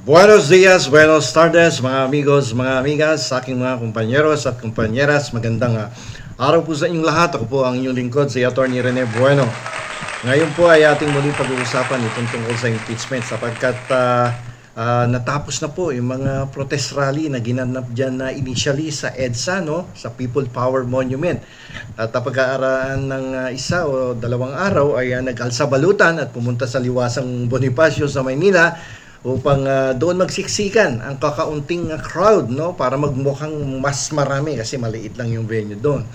Buenos dias, buenos tardes, mga amigos, mga amigas, sa aking mga kumpanyeros at kumpanyeras. Magandang araw po sa inyong lahat. Ako po ang inyong lingkod, si Atty. Rene Bueno. Ngayon po ay ating muling pag-uusapan itong tungkol sa impeachment sapagkat natapos na po yung mga protest rally na ginanap dyan na initially sa EDSA, no? Sa People Power Monument. At pag-aaraan ng isa o dalawang araw ay nag-alsa balutan at pumunta sa Liwasang Bonifacio sa Maynila upang doon magsiksikan ang kakaunting crowd, no, para magmukhang mas marami kasi maliit lang yung venue doon.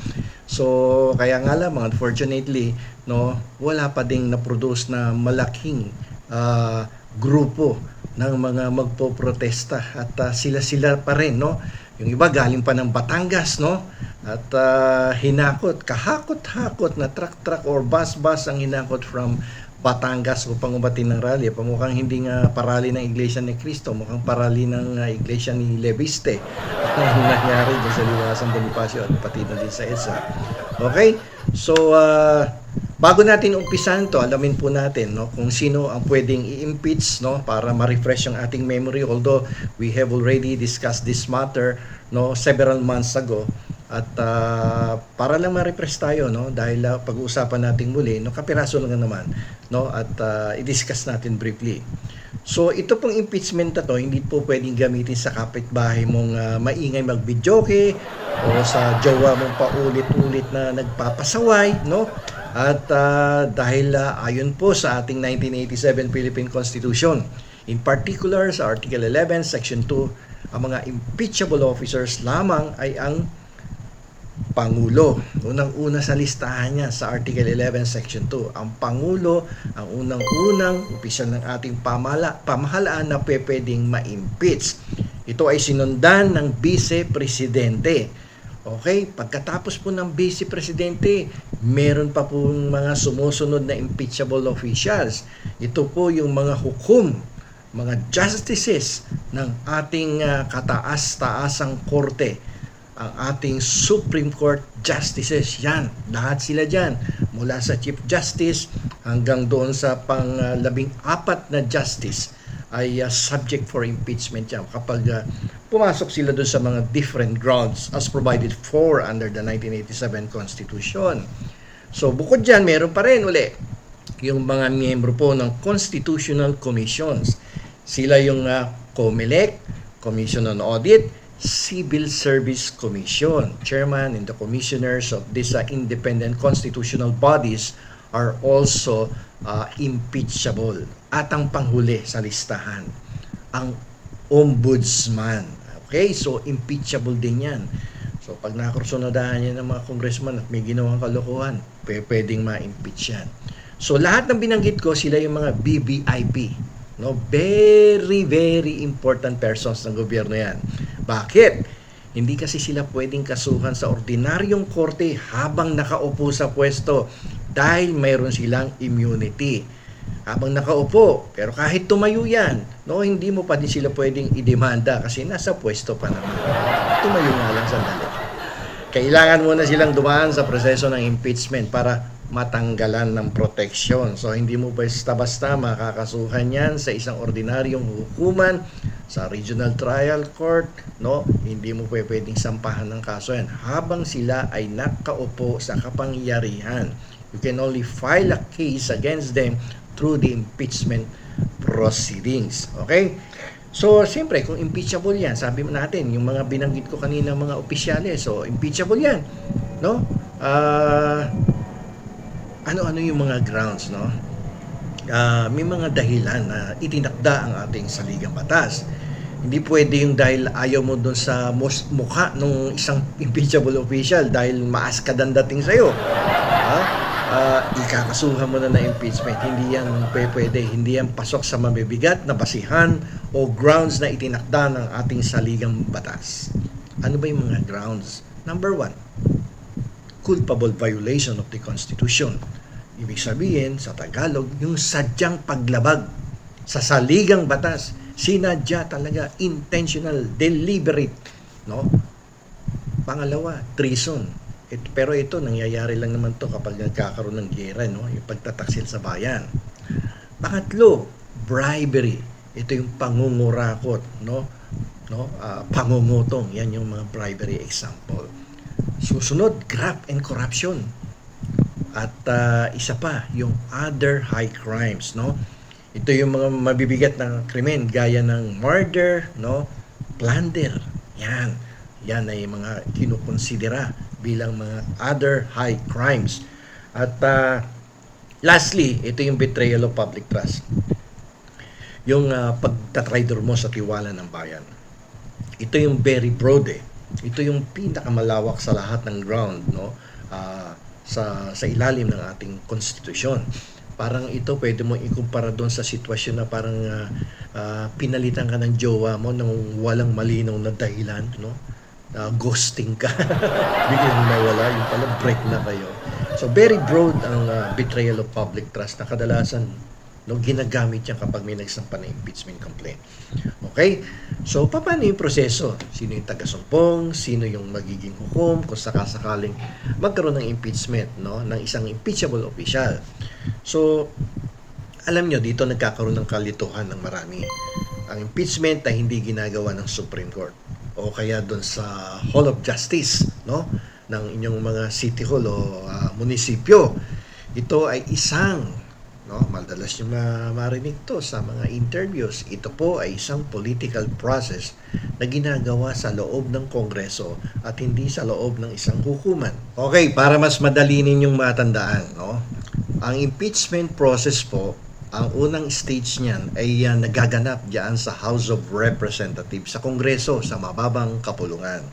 So kaya nga lamang unfortunately, no, wala pa ding na-produce na malaking grupo ng mga magpoprotesta at sila-sila pa rin, no. Yung iba galing pa ng Batangas, no, at kahakot-hakot na truck or bus ang hinakot from Batangas upang umatin ng rally. Pamukhang hindi nga parali ng Iglesia ni Cristo, mukhang parali ng Iglesia ni Leviste ang nangyari dyan sa Liwasang Bonifacio at pati na din sa EDSA. Okay? So, bago natin umpisan to, alamin po natin, no, kung sino ang pwedeng i-impeach, no, para ma-refresh ang ating memory, although we have already discussed this matter, no, several months ago. At para lang ma-refresh tayo, no, dahil pag-uusapan natin muli, no, kapiraso lang naman, no, at i-discuss natin briefly. So ito pong impeachment na to, hindi po pwedeng gamitin sa kapitbahay mong maingay mag-videoke o sa jowa mong paulit-ulit na nagpapasaway, no. At dahil ayon po sa ating 1987 Philippine Constitution, in particular sa Article 11, Section 2, ang mga impeachable officers lamang ay ang Pangulo. Unang-una sa listahan niya sa Article 11, Section 2. Ang Pangulo ang unang-unang opisyal ng ating pamahalaan na pwedeng ma-impeach. Ito ay sinundan ng Vice-Presidente. Okay? Pagkatapos po ng Vice-Presidente, meron pa po mga sumusunod na impeachable officials. Ito po yung mga hukom, mga justices ng ating kataas-taasang korte, ang ating Supreme Court Justices. Yan, lahat sila dyan, mula sa Chief Justice hanggang doon sa pang-14 na Justice ay subject for impeachment yan kapag pumasok sila doon sa mga different grounds as provided for under the 1987 Constitution. So bukod dyan, meron pa rin uli yung mga miyembro po ng Constitutional Commissions. Sila yung COMELEC, Commission on Audit, Civil Service Commission. Chairman and the commissioners of these independent constitutional bodies are also impeachable. At ang panghuli sa listahan, ang Ombudsman. Okay, so impeachable din yan. So pag nakursunadahan yan ng mga congressman at may ginawang kalokohan, pwedeng ma-impeach yan. So lahat ng binanggit ko, sila yung mga BBIP. No, very, very important persons ng gobyerno yan. Bakit? Hindi kasi sila pwedeng kasuhan sa ordinaryong korte habang nakaupo sa pwesto dahil mayroon silang immunity. Habang nakaupo, pero kahit tumayo yan, no, hindi mo pa din sila pwedeng idemanda kasi nasa pwesto pa naman. Tumayo nga lang sandali. Kailangan muna silang dumaan sa proseso ng impeachment para matanggalan ng proteksyon. So hindi mo basta-basta makakasuhan yan sa isang ordinaryong hukuman, sa regional trial court, no? Hindi mo pwedeng sampahan ng kaso yan habang sila ay nakaupo sa kapangyarihan. You can only file a case against them through the impeachment proceedings. Okay? So, siyempre, kung impeachable yan, sabi mo natin, yung mga binanggit ko kanina mga opisyales, so impeachable yan, no? Ano-ano yung mga grounds, no? May mga dahilan na itinakda ang ating saligang batas. Hindi pwede yung dahil ayaw mo doon sa mukha ng isang impeachable official dahil maas ka dating sa'yo. Ikakasuhan mo na impeachment. Hindi yan pwede. Hindi yan pasok sa mabibigat na basihan o grounds na itinakda ng ating saligang batas. Ano ba yung mga grounds? Number 1, culpable violation of the Constitution. Ibig sabihin, sa Tagalog, yung sadyang paglabag sa saligang batas. Sinadya talaga, intentional, deliberate, no? Pangalawa, treason. Pero ito, nangyayari lang naman to kapag nagkakaroon ng giyera, no? Yung pagtataksil sa bayan. Pangatlo, bribery. Ito yung pangungurakot, pangungutong, yan yung mga bribery example. Susunod, graft and corruption. At isa pa, yung other high crimes, Ito yung mga mabibigat na krimen gaya ng murder, plunder. Yan. Yan ay mga kinukonsidera bilang mga other high crimes. At lastly, ito yung betrayal of public trust. Yung pagtatraidor mo sa tiwala ng bayan. Ito yung very broad Ito yung pinakamalawak sa lahat ng ground, sa ilalim ng ating konstitusyon. Parang ito pwede mo ikumpara doon sa sitwasyon na parang pinalitan ka ng jowa mo nang walang malinaw na dahilan, ghosting ka. Biglang nawala, yung pala break na kayo. So very broad ang betrayal of public trust na kadalasan ginagamit yan kapag may nagsampa ng impeachment complaint. Okay? So, paano yung proseso? Sino yung taga-sumpong? Sino yung magiging hukom? Kung sakasakaling magkaroon ng impeachment, ng isang impeachable official. So, alam nyo, dito nagkakaroon ng kalituhan ng marami. Ang impeachment ay hindi ginagawa ng Supreme Court o kaya doon sa Hall of Justice, ng inyong mga city hall o munisipyo. Ito ay isang madalas yung marinig to sa mga interviews. Ito po ay isang political process na ginagawa sa loob ng Kongreso at hindi sa loob ng isang hukuman. Okay, para mas madali ninyong matandaan, ang impeachment process po, ang unang stage niyan ay nagaganap diyan sa House of Representatives, sa Kongreso, sa mababang kapulungan.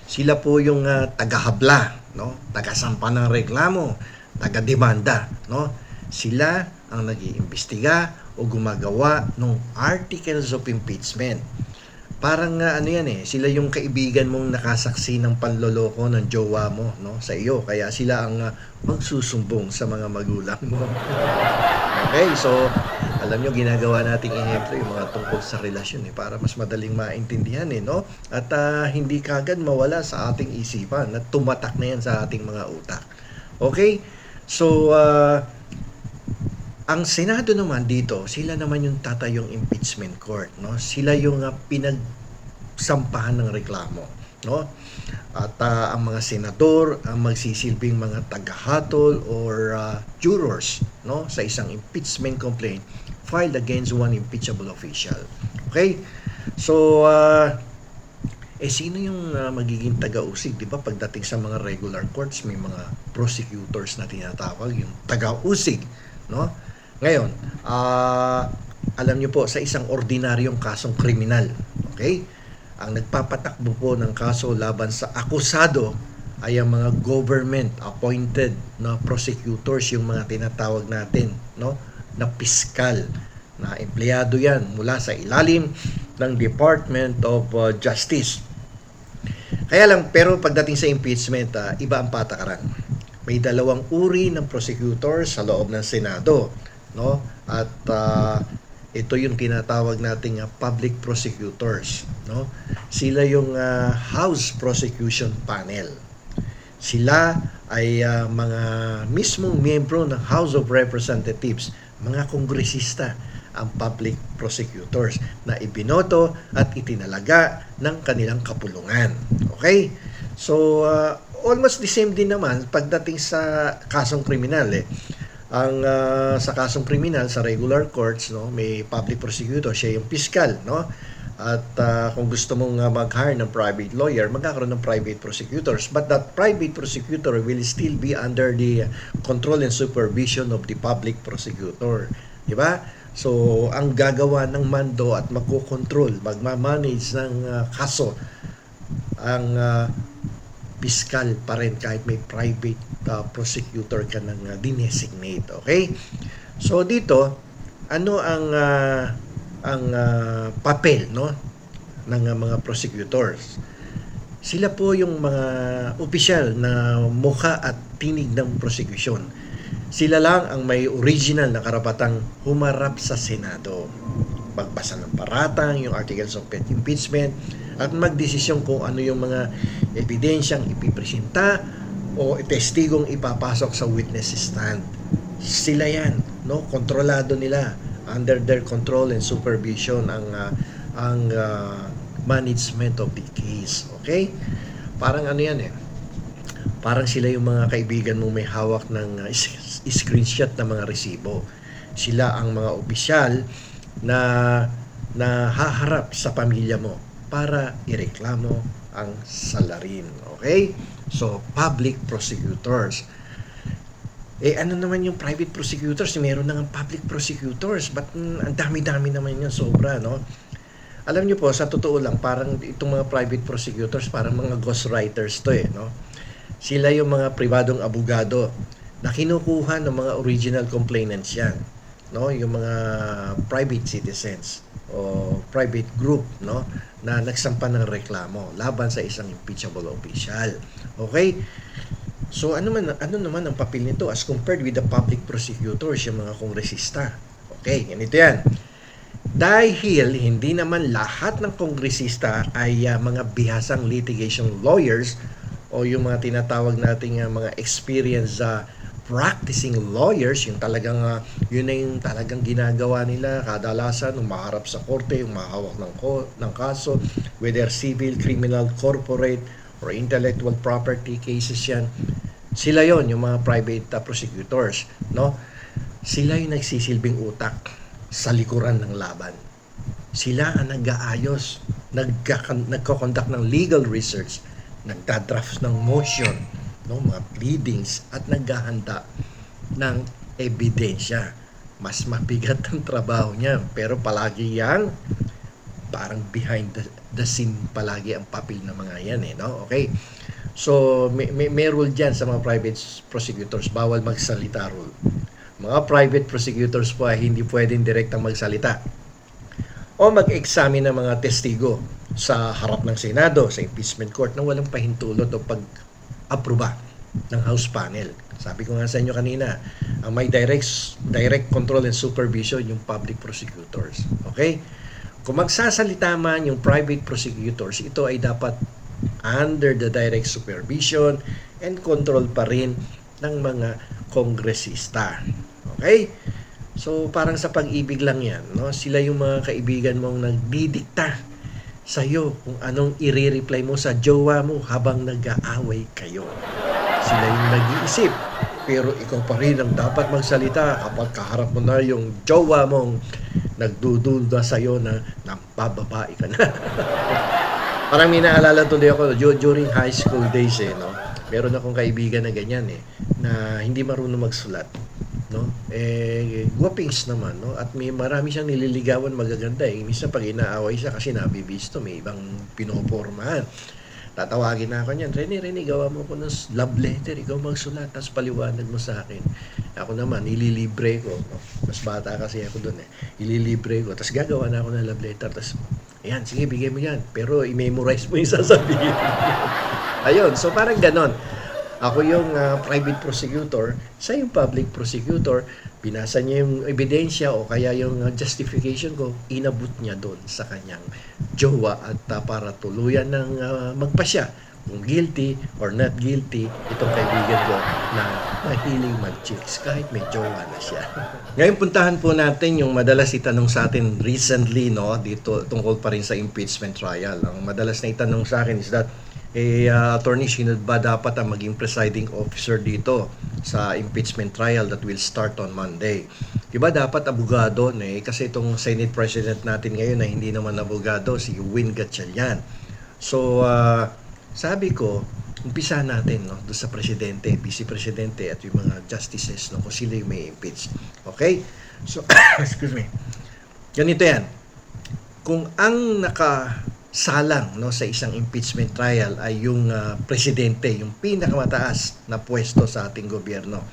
Sila po yung tagahabla, tagasampa ng reklamo, taga-demanda, Sila ang nag-iimbestiga o gumagawa ng articles of impeachment. Parang sila yung kaibigan mong nakasaksi ng panloloko ng jowa mo, sa iyo. Kaya sila ang magsusumbong sa mga magulang mo. Okay, so alam nyo, ginagawa nating ehemplo yung mga tungkol sa relasyon para mas madaling maintindihan At hindi kagad mawala sa ating isipan at tumatak na yan sa ating mga utak. Okay? So, ang Senado naman dito, sila naman yung tatayong impeachment court, Sila yung pinagsampahan ng reklamo, At ang mga senador ang magsisilbing mga tagahatol or jurors, sa isang impeachment complaint filed against one impeachable official. Okay? So, sino yung magiging taga-usig? Di ba? Pagdating sa mga regular courts, may mga prosecutors na tinatawag, yung taga-usig, Ngayon, alam niyo po, sa isang ordinaryong kasong kriminal, okay? Ang nagpapatakbo po ng kaso laban sa akusado ay ang mga government-appointed na prosecutors, yung mga tinatawag natin, na piskal, na empleyado yan mula sa ilalim ng Department of Justice. Kaya lang, pero pagdating sa impeachment, iba ang patakaran. May dalawang uri ng prosecutors sa loob ng Senado, At ito yung tinatawag nating public prosecutors, Sila yung House Prosecution Panel. Sila ay mga mismong miyembro ng House of Representatives, mga kongresista, ang public prosecutors na ibinoto at itinalaga ng kanilang kapulungan. Okay? So, almost the same din naman pagdating sa kasong kriminal Ang sa kasong kriminal sa regular courts, may public prosecutor, siya yung piskal, At kung gusto mong mag-hire ng private lawyer, magkakaroon ng private prosecutors. But that private prosecutor will still be under the control and supervision of the public prosecutor. Di ba? So, ang gagawa ng mando at magkocontrol, magmamanage ng kaso, ang piskal pa rin kahit may private prosecutor ka ng dinesignate. Okay? So, dito, ano ang papel ng mga prosecutors? Sila po yung mga opisyal na mukha at tinig ng prosecution. Sila lang ang may original na karapatang humarap sa Senado, magbasa ng paratang, yung articles of impeachment, at magdesisyon kung ano yung mga ebidensyang ipipresenta o testigong ipapasok sa witness stand. Sila yan, kontrolado nila Under their control and supervision ang management of the case. Okay? Parang ano yan eh. Parang sila yung mga kaibigan mo may hawak ng screenshot ng mga resibo. Sila ang mga opisyal na haharap sa pamilya mo para ireklamo ang salarin. Okay? So, public prosecutors. Ano naman yung private prosecutors? Meron na ng public prosecutors. But ang dami-dami naman yun, sobra, no? Alam niyo po, sa totoo lang, parang itong mga private prosecutors, parang mga ghostwriters to no? Sila yung mga pribadong abogado na kinukuha ng mga original complainants yan, no? Yung mga private citizens o private group, no? Na nagsampa ng reklamo laban sa isang impeachable official. Okay? So ano naman ang papel nito as compared with the public prosecutors, yung mga kongresista? Okay, ganito yan. Dahil hindi naman lahat ng kongresista ay mga bihasang litigation lawyers o yung mga tinatawag nating mga experienced practicing lawyers, yung talagang yun na yung talagang ginagawa nila kadalasan umaharap sa korte, umahawak ng kaso, whether civil, criminal, corporate, or intellectual property cases yan. Sila yon yung mga private prosecutors, no? Sila yung nagsisilbing utak sa likuran ng laban. Sila ang nag-aayos, nagko-conduct ng legal research, nagdadraft ng motion, no, mga pleadings, at naghahanda ng ebidensya. Mas mabigat ang trabaho niya, pero palagi yan parang behind the scene palagi ang papel ng mga yan no? Okay? So, may rule dyan sa mga private prosecutors, bawal magsalita rule. Mga private prosecutors po ay hindi pwedeng direktang magsalita o mag-examine ng mga testigo sa harap ng Senado, sa impeachment court na walang pahintulot o pag-aproba ng House panel. Sabi ko nga sa inyo kanina, ang may direct control and supervision yung public prosecutors. Okay? Kung magsasalita man yung private prosecutors, ito ay dapat under the direct supervision and control pa rin ng mga kongresista. Okay? So, parang sa pag-ibig lang yan, no? Sila yung mga kaibigan mong nagdidikta sa'yo kung anong i-reply mo sa jowa mo habang nag-aaway kayo. Sila yung nag-iisip, pero ikaw pa rin ang dapat magsalita kapag kaharap mo na yung jowa mong nagdududa sa'yo na nabababae ka na. Parang may naalala tuloy ako during high school days no? Meron akong kaibigan na ganyan na hindi marunong magsulat, no? Guwapings naman, no? At may marami siyang nililigawan magaganda Minsan pag inaaway siya kasi nabibisto, may ibang pinopormahan. Tatawagin na ako niyan, Rene, gawa mo ko ng love letter, ikaw magsulat, tapos paliwanag mo sa akin. Ako naman, ililibre ko. No? Mas bata kasi ako doon Ililibre ko, tapos gagawa na ako ng love letter, tapos, ayan, sige, bigay mo yan. Pero i-memorize mo yung sasabihin. Ayun, so parang ganon. Ako yung private prosecutor, siya yung public prosecutor, binasa niya yung ebidensya o kaya yung justification ko, inabot niya doon sa kanyang jowa at para tuluyan ng magpasya kung guilty or not guilty itong kaibigan ko na mahiling mag-chicks kahit may jowa na siya. Ngayon puntahan po natin yung madalas itanong sa atin recently dito tungkol pa rin sa impeachment trial. Ang madalas na itanong sa akin is that attorney, sino ba dapat ang maging presiding officer dito sa impeachment trial that will start on Monday? Diba dapat abogado kasi itong Senate President natin ngayon na hindi naman abogado, si Win Gatchalian. So, sabi ko, umpisa natin doon sa presidente, vice presidente at yung mga justices kung sila yung may impeach. Okay? So, excuse me. Ganito yan. Kung ang nakasalang sa isang impeachment trial ay yung presidente, yung pinakamataas na pwesto sa ating gobyerno,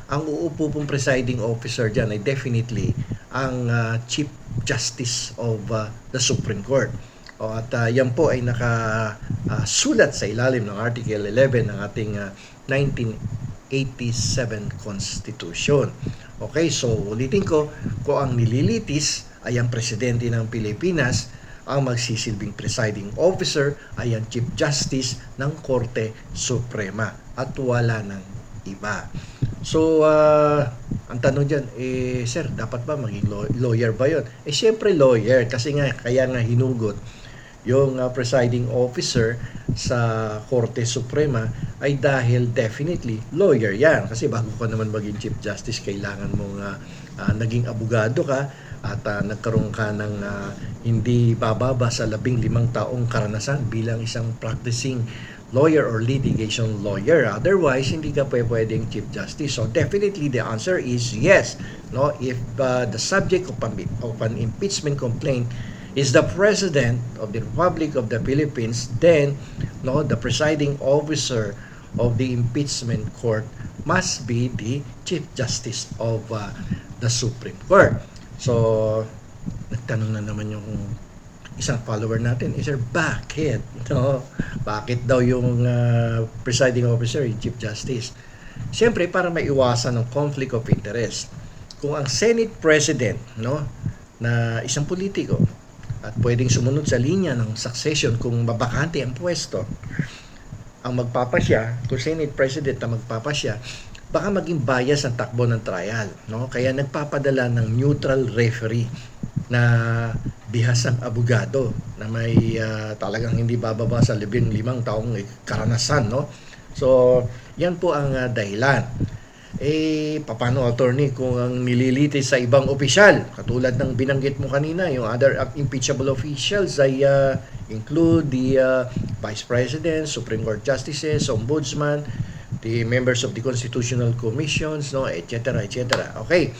ang uupo pong presiding officer dyan ay definitely ang Chief Justice of the Supreme Court. At yan po ay nakasulat sa ilalim ng Article 11 ng ating 1987 Constitution. Okay, so ulitin ko, kung ang nililitis ay ang presidente ng Pilipinas, ang magsisilbing presiding officer ay ang Chief Justice ng Korte Suprema at wala ng iba. So, Ang tanong diyan, sir, dapat ba maging lawyer ba 'yon? Siyempre lawyer kasi nga kaya nga hinugot yung presiding officer sa Korte Suprema ay dahil definitely lawyer yan. Kasi bago ka naman maging Chief Justice, kailangan mong naging abogado ka at nagkaroon ka ng hindi bababa sa 15 taong karanasan bilang isang practicing lawyer or litigation lawyer. Otherwise, hindi ka pwedeng Chief Justice. So definitely the answer is yes. No, if the subject of an impeachment complaint is the President of the Republic of the Philippines, then no, the presiding officer of the impeachment court must be the Chief Justice of the Supreme Court. So, nagtanong na naman yung isang follower natin, sir, bakit? No? Bakit daw yung presiding officer, yung Chief Justice? Siyempre, para maiwasan ng conflict of interest. Kung ang Senate President, no, na isang politiko, at pwedeng sumunod sa linya ng succession kung mabakante ang pwesto, ang magpapasya, kung Senate President ang magpapasya, baka maging bias ang takbo ng trial, no? Kaya nagpapadala ng neutral referee na bihasang abogado na may talagang hindi bababa sa 15 taong karanasan, no? So, yan po ang dahilan. Paano attorney kung ang nililitis sa ibang opisyal, katulad ng binanggit mo kanina, yung other impeachable officials ay include the Vice President, Supreme Court Justices, Ombudsman, the members of the Constitutional Commissions, no, etc. etc. Okay.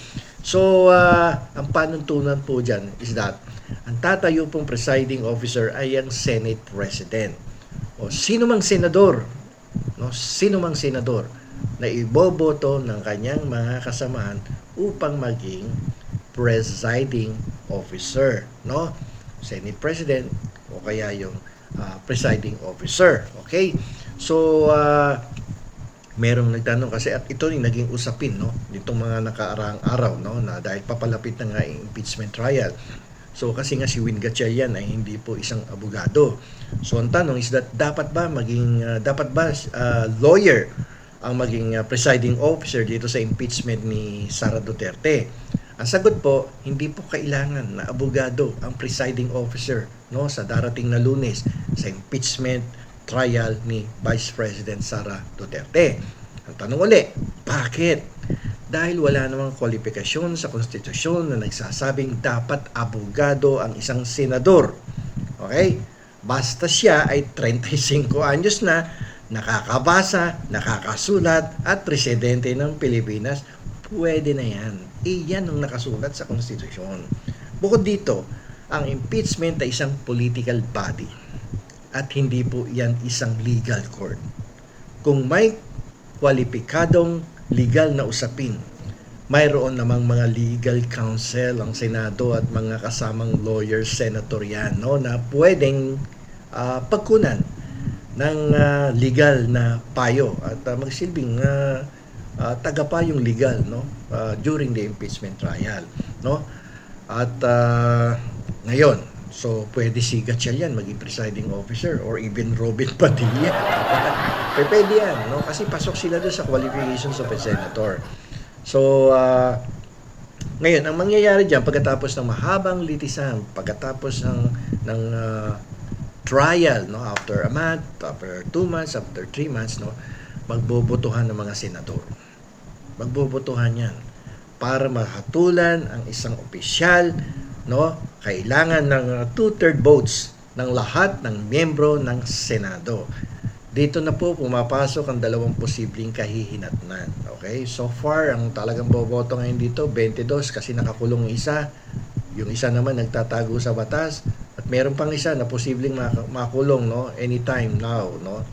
So, ang panuntunan po dyan is that ang tatayo pong presiding officer ay ang Senate President. O sino mang senador, no, sino mang senador na iboboto ng kanyang mga kasamahan upang maging presiding officer, no? Senate President o kaya yung presiding officer. Okay? So, merong nagtanong kasi at ito yung naging usapin, no, nitong mga nakaraang araw, no, na dahil papalapit na nga yung impeachment trial. So kasi nga si Win Gatchalian ay hindi po isang abogado. So ang tanong is that dapat ba lawyer ang maging presiding officer dito sa impeachment ni Sara Duterte? Ang sagot po, hindi po kailangan na abogado ang presiding officer, no, sa darating na Lunes sa impeachment trial ni Vice President Sara Duterte. Ang tanong uli, bakit? Dahil wala namang kwalifikasyon sa konstitusyon na nagsasabing dapat abogado ang isang senador. Okay? Basta siya ay 35 anyos na, nakakabasa, nakakasulat, at presidente ng Pilipinas, pwede na yan. Iyan ang nakasulat sa konstitusyon. Bukod dito, ang impeachment ay isang political body at hindi po yan isang legal court. Kung may kwalipikadong legal na usapin, mayroon namang mga legal counsel ang Senado at mga kasamang lawyers, senator yan, no, na pwedeng pagkunan ng legal na payo at magsilbing tagapayong legal, no, during the impeachment trial, no. At ngayon, so pwede si Gatchalian maging presiding officer or even Robin Padilla. Pwede yan, no, kasi pasok sila doon sa qualifications of a senator. So ngayon ang mangyayari diyan pagkatapos ng mahabang litisan, pagkatapos ng trial, no, after a month, after 2 months, after 3 months, no, magbobotohan ng mga senador. Magbobotohan yan para mahatulan ang isang opisyal, no. Kailangan ng 2/3 votes ng lahat ng miyembro ng Senado. Dito na po pumapasok ang dalawang posibleng kahihinatnan. Okay? So far, ang talagang boboto ngayon dito, 22 kasi nakakulong isa. Yung isa naman nagtatago sa batas. At meron pang isa na posibleng makulong, no, anytime now, no,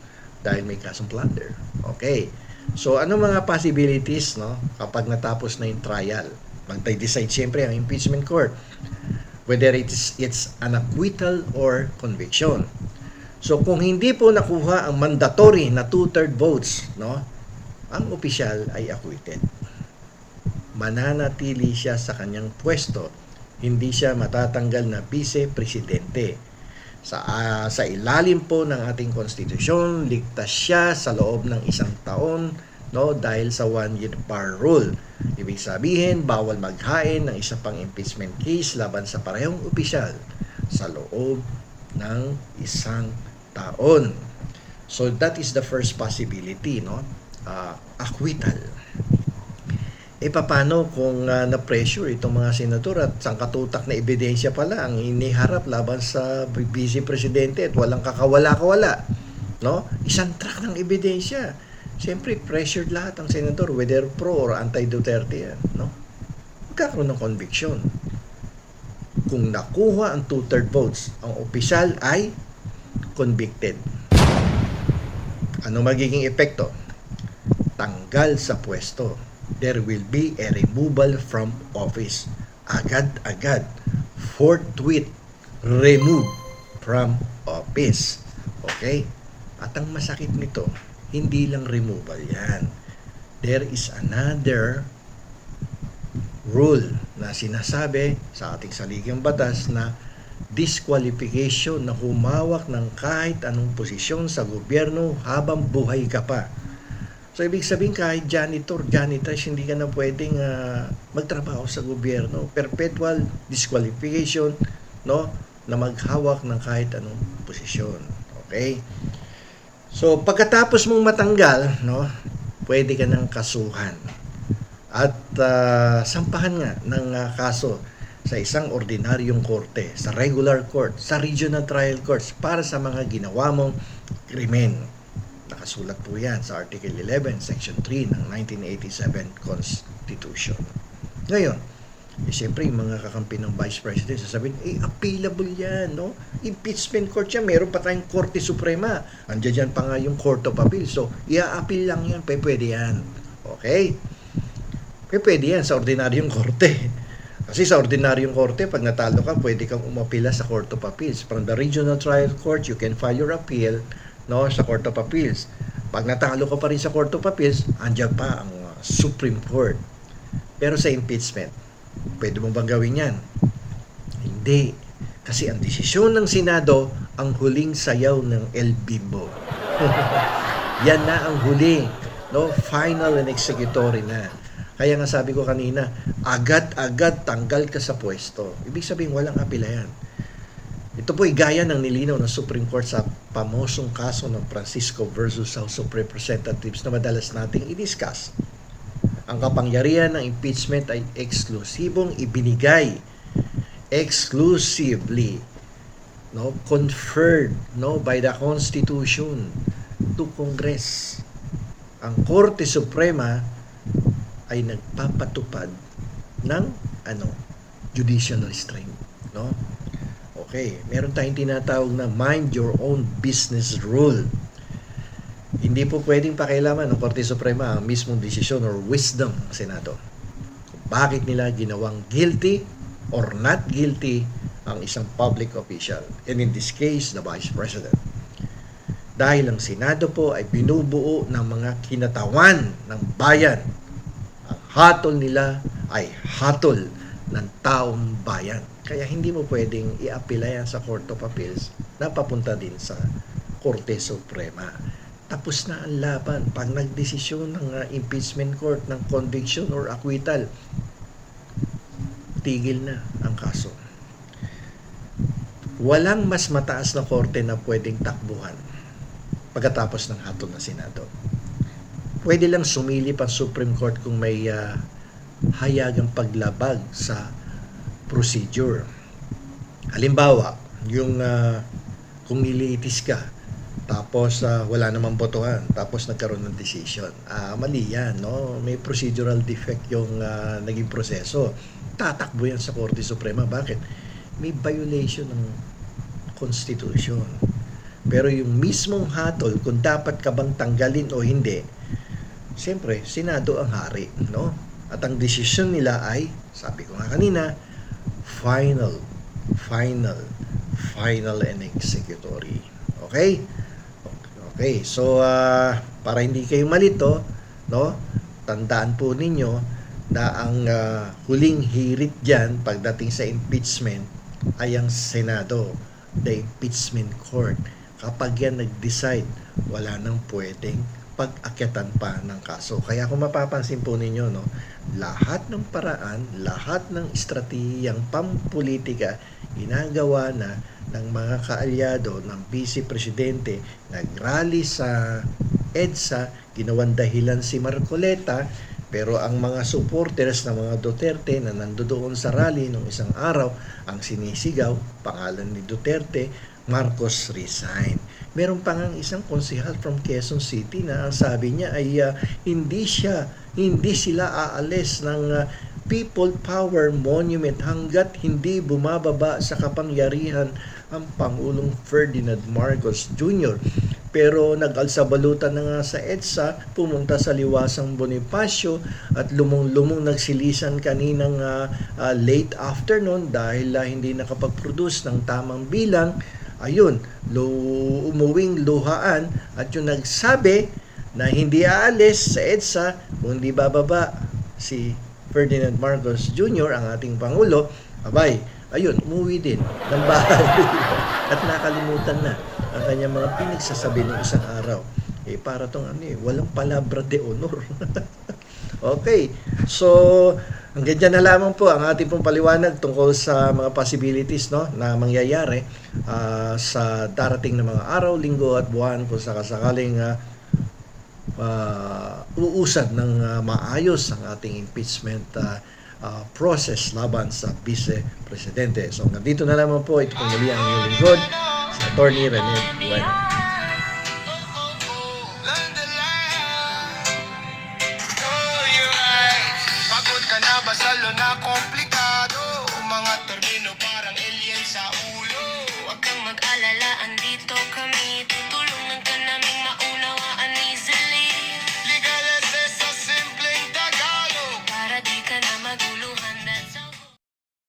dahil may kasong plunder. Okay. So, ano mga possibilities, no, kapag natapos na yung trial? Magde-decide siyempre ang impeachment court whether it's an acquittal or conviction. So, kung hindi po nakuha ang mandatory na 2/3 votes, no, ang opisyal ay acquitted. Mananatili siya sa kanyang pwesto. Hindi siya matatanggal na vice-presidente. Sa ilalim po ng ating konstitusyon, ligtas siya sa loob ng 1 taon, no, dahil sa one-year bar rule. Ibig sabihin, bawal maghain ng isa pang impeachment case laban sa parehong opisyal sa loob ng isang taon. So that is the first possibility, no? Acquittal. Paano kung na-pressure itong mga senador at sangkatutak na ebidensya pala ang iniharap laban sa vice presidente at walang kakawala-kawala, no? Isang track ng ebidensya. Siyempre, pressured lahat ang senador, whether pro or anti-Duterte yan, no? Magkakaroon ng conviction. Kung nakuha ang 2/3 votes, ang opisyal ay convicted. Ano magiging epekto? Tanggal sa pwesto. There will be a removal from office. Agad-agad. Forthwith. Remove from office. Okay? At ang masakit nito, hindi lang removal yan. There is another rule na sinasabi sa ating saligang batas na disqualification na humawak ng kahit anong posisyon sa gobyerno habang buhay ka pa. So, ibig sabihin kahit janitor, janitress, hindi ka na pwedeng magtrabaho sa gobyerno. Perpetual disqualification, no, na maghawak ng kahit anong posisyon. Okay? So, pagkatapos mong matanggal, no, pwede ka nang kasuhan. At sampahan nga ng kaso sa isang ordinaryong korte, sa regular court, sa regional trial courts para sa mga ginawa mong krimen. Nakasulat po yan sa Article 11, Section 3 ng 1987 Constitution. Ngayon, siyempre yung mga kakampi ng Vice President sasabihin, appealable yan, no? Impeachment court yan, meron pa tayong Korte Suprema. Andiyan dyan pa nga yung Court of Appeal. So, i-appeal lang yan, pwede yan. Okay? Pwede yan sa ordinaryong korte. Kasi sa ordinaryong korte, pag natalo ka, pwede kang umapila sa Court of Appeals. From the regional trial court, you can file your appeal, no, sa Court of Appeals. Pag natalo ka pa rin sa Court of Appeals, andyan pa ang Supreme Court. Pero sa impeachment, pwede mo bang gawin yan? Hindi. Kasi ang desisyon ng Senado, ang huling sayaw ng El Bimbo. Yan na ang huli. No? Final and executory na. Kaya nga sabi ko kanina, agad-agad tanggal ka sa pwesto. Ibig sabihin, walang apila yan. Ito po ay gaya ng nilinaw ng Supreme Court sa pamosong kaso ng Francisco versus House of Representatives na madalas nating i-discuss. Ang kapangyarihan ng impeachment ay eksklusibong ibinigay, exclusively, no, conferred, no, by the Constitution to Congress. Ang Korte Suprema ay nagpapatupad ng judicial restraint, no? Okay, meron tayong tinatawag na mind your own business rule. Hindi po pwedeng pakialaman ng Korte Suprema ang mismong desisyon or wisdom ng Senado. Bakit nila ginawang guilty or not guilty ang isang public official, and in this case, the Vice President. Dahil ang Senado po ay binubuo ng mga kinatawan ng bayan. Ang hatol nila ay hatol ng taong bayan. Kaya hindi mo pwedeng i-apila yan sa Court of Appeals na papunta din sa Korte Suprema. Tapos na ang laban. Pag nagdesisyon ng impeachment court ng conviction or acquittal, tigil na ang kaso. Walang mas mataas na korte na pwedeng takbuhan pagkatapos ng hatol ng Senado. Pwede lang sumilip ang Supreme Court kung may hayagang paglabag sa procedure. Halimbawa, yung kung niliitis ka, tapos wala namang botohan, tapos nagkaroon ng decision. Mali yan, no? May procedural defect yung naging proseso. Tatakbo yan sa Korte Suprema. Bakit? May violation ng Constitution. Pero yung mismong hatol, kung dapat ka bang tanggalin o hindi, siyempre, Senado ang hari, no? At ang desisyon nila ay, sabi ko nga kanina, final and executory. Okay? Okay, so para hindi kayo malito, no? Tandaan po ninyo na ang huling hirit diyan pagdating sa impeachment ay ang Senado, the impeachment court. Kapag yan nag-decide, wala nang pwedeng pag-akyatan pa ng kaso. Kaya kung mapapansin po ninyo, no, lahat ng paraan, lahat ng estratehiyang pampolitika ginagawa na ng mga kaalyado ng Vice Presidente, nagrally sa EDSA, ginawan dahilan si Marcoleta, pero ang mga supporters ng mga Duterte na nandoon sa rally nung isang araw, ang sinisigaw, pangalan ni Duterte, Marcos resign. Meron pa ngang isang konsehal from Quezon City na ang sabi niya ay hindi sila aalis ng People Power Monument hanggat hindi bumababa sa kapangyarihan ang Pangulong Ferdinand Marcos Jr. Pero nag-alsabalutan na nga sa EDSA, pumunta sa Liwasang Bonifacio at lumong-lumong nagsilisan kaninang late afternoon dahil hindi nakapag-produce ng tamang bilang. Ayun, umuwing luhaan at yung nagsabi na hindi aalis sa EDSA kung hindi bababa si Ferdinand Marcos Jr., ang ating Pangulo, abay, ayun, umuwi din ng bahay at nakalimutan na ang kanyang mga pinagsasabi ng isang araw. Para tong walang palabra de honor. Okay, so hanggang dyan na lamang po ang ating pong paliwanag tungkol sa mga possibilities, no, na mangyayari sa darating na mga araw, linggo at buwan kung sakasakaling uusad ng maayos ang ating impeachment process laban sa Vice Presidente. So hanggang dito na lamang po, ito pong muli ang inyong lingkod, si Atty. Rene Bueno.